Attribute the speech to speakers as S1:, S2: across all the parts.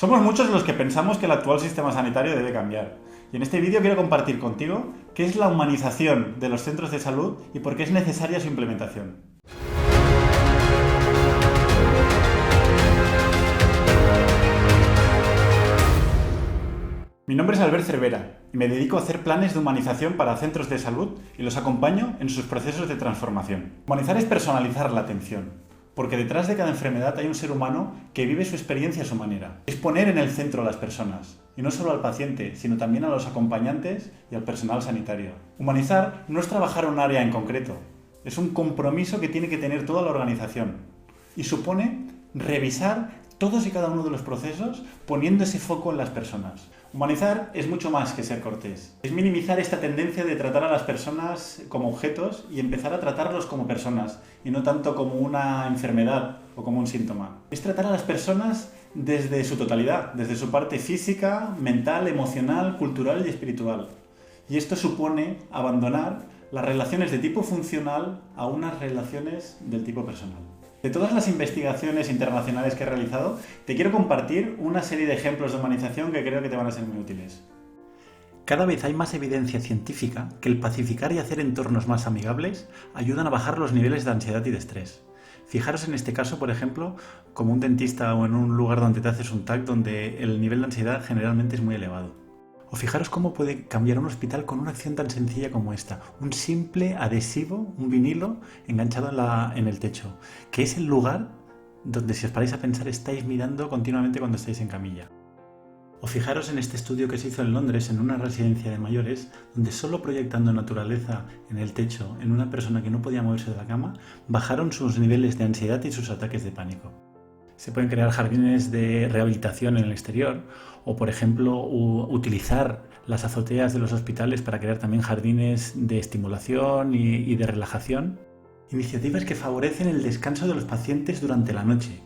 S1: Somos muchos los que pensamos que el actual sistema sanitario debe cambiar. Y en este vídeo quiero compartir contigo qué es la humanización de los centros de salud y por qué es necesaria su implementación. Mi nombre es Albert Cervera y me dedico a hacer planes de humanización para centros de salud y los acompaño en sus procesos de transformación. Humanizar es personalizar la atención, porque detrás de cada enfermedad hay un ser humano que vive su experiencia a su manera. Es poner en el centro a las personas, y no solo al paciente, sino también a los acompañantes y al personal sanitario. Humanizar no es trabajar en un área en concreto, es un compromiso que tiene que tener toda la organización y supone revisar todos y cada uno de los procesos poniendo ese foco en las personas. Humanizar es mucho más que ser cortés. Es minimizar esta tendencia de tratar a las personas como objetos y empezar a tratarlos como personas y no tanto como una enfermedad o como un síntoma. Es tratar a las personas desde su totalidad, desde su parte física, mental, emocional, cultural y espiritual. Y esto supone abandonar las relaciones de tipo funcional a unas relaciones del tipo personal. De todas las investigaciones internacionales que he realizado, te quiero compartir una serie de ejemplos de humanización que creo que te van a ser muy útiles. Cada vez hay más evidencia científica que el pacificar y hacer entornos más amigables ayudan a bajar los niveles de ansiedad y de estrés. Fijaros en este caso, por ejemplo, como un dentista o en un lugar donde te haces un TAC donde el nivel de ansiedad generalmente es muy elevado. O fijaros cómo puede cambiar un hospital con una acción tan sencilla como esta. Un simple adhesivo, un vinilo enganchado en el techo, que es el lugar donde, si os paráis a pensar, estáis mirando continuamente cuando estáis en camilla. O fijaros en este estudio que se hizo en Londres, en una residencia de mayores, donde solo proyectando naturaleza en el techo, en una persona que no podía moverse de la cama, bajaron sus niveles de ansiedad y sus ataques de pánico. Se pueden crear jardines de rehabilitación en el exterior o, por ejemplo, utilizar las azoteas de los hospitales para crear también jardines de estimulación y de relajación. Iniciativas que favorecen el descanso de los pacientes durante la noche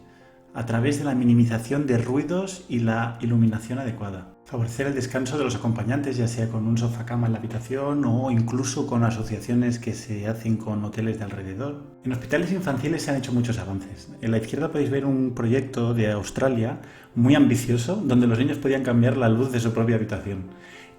S1: a través de la minimización de ruidos y la iluminación adecuada. Favorecer el descanso de los acompañantes, ya sea con un sofá-cama en la habitación o incluso con asociaciones que se hacen con hoteles de alrededor. En hospitales infantiles se han hecho muchos avances. En la izquierda podéis ver un proyecto de Australia muy ambicioso donde los niños podían cambiar la luz de su propia habitación.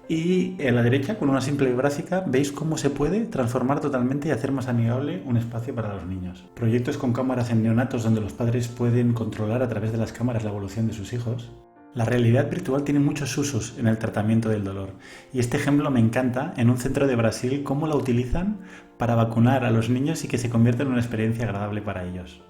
S1: Y en la derecha, con una simple gráfica, veis cómo se puede transformar totalmente y hacer más amigable un espacio para los niños. Proyectos con cámaras en neonatos donde los padres pueden controlar a través de las cámaras la evolución de sus hijos. La realidad virtual tiene muchos usos en el tratamiento del dolor. Y este ejemplo me encanta en un centro de Brasil, cómo la utilizan para vacunar a los niños y que se convierta en una experiencia agradable para ellos.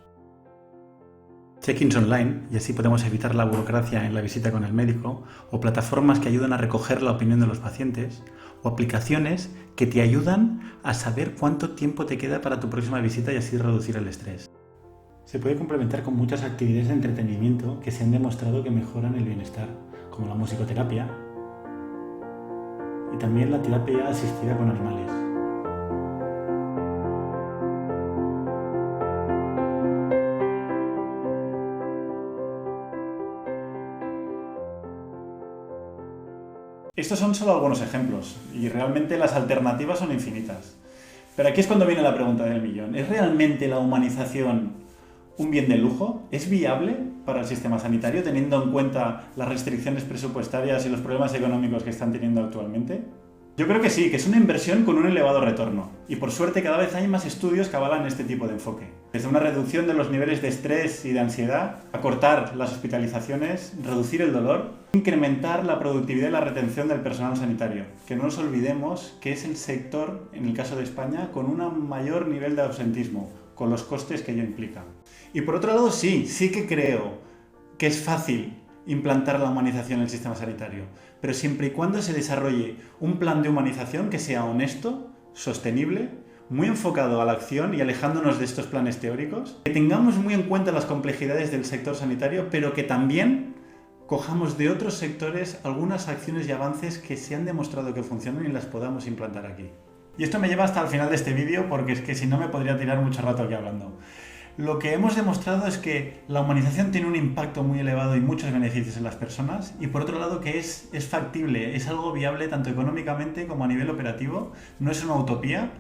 S1: Check-ins online, y así podemos evitar la burocracia en la visita con el médico, o plataformas que ayudan a recoger la opinión de los pacientes, o aplicaciones que te ayudan a saber cuánto tiempo te queda para tu próxima visita y así reducir el estrés. Se puede complementar con muchas actividades de entretenimiento que se han demostrado que mejoran el bienestar, como la musicoterapia y también la terapia asistida con animales. Estos son solo algunos ejemplos, y realmente las alternativas son infinitas. Pero aquí es cuando viene la pregunta del millón. ¿Es realmente la humanización un bien de lujo? ¿Es viable para el sistema sanitario teniendo en cuenta las restricciones presupuestarias y los problemas económicos que están teniendo actualmente? Yo creo que sí, que es una inversión con un elevado retorno. Y por suerte cada vez hay más estudios que avalan este tipo de enfoque. Desde una reducción de los niveles de estrés y de ansiedad, acortar las hospitalizaciones, reducir el dolor, incrementar la productividad y la retención del personal sanitario. Que no nos olvidemos que es el sector, en el caso de España, con un mayor nivel de ausentismo, con los costes que ello implica. Y por otro lado, sí que creo que es fácil implantar la humanización en el sistema sanitario, pero siempre y cuando se desarrolle un plan de humanización que sea honesto, sostenible, muy enfocado a la acción y alejándonos de estos planes teóricos, que tengamos muy en cuenta las complejidades del sector sanitario, pero que también cojamos de otros sectores algunas acciones y avances que se han demostrado que funcionan y las podamos implantar aquí. Y esto me lleva hasta el final de este vídeo porque es que si no me podría tirar mucho rato aquí hablando. Lo que hemos demostrado es que la humanización tiene un impacto muy elevado y muchos beneficios en las personas, y por otro lado que es factible, es algo viable tanto económicamente como a nivel operativo, no es una utopía,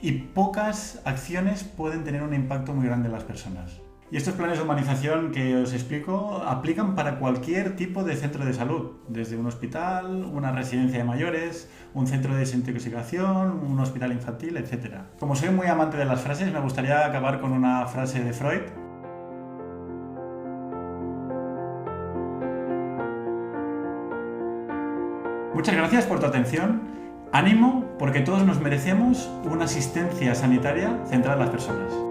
S1: y pocas acciones pueden tener un impacto muy grande en las personas. Y estos planes de humanización que os explico aplican para cualquier tipo de centro de salud, desde un hospital, una residencia de mayores, un centro de desintoxicación, un hospital infantil, etc. Como soy muy amante de las frases, me gustaría acabar con una frase de Freud. Muchas gracias por tu atención. Ánimo, porque todos nos merecemos una asistencia sanitaria centrada en las personas.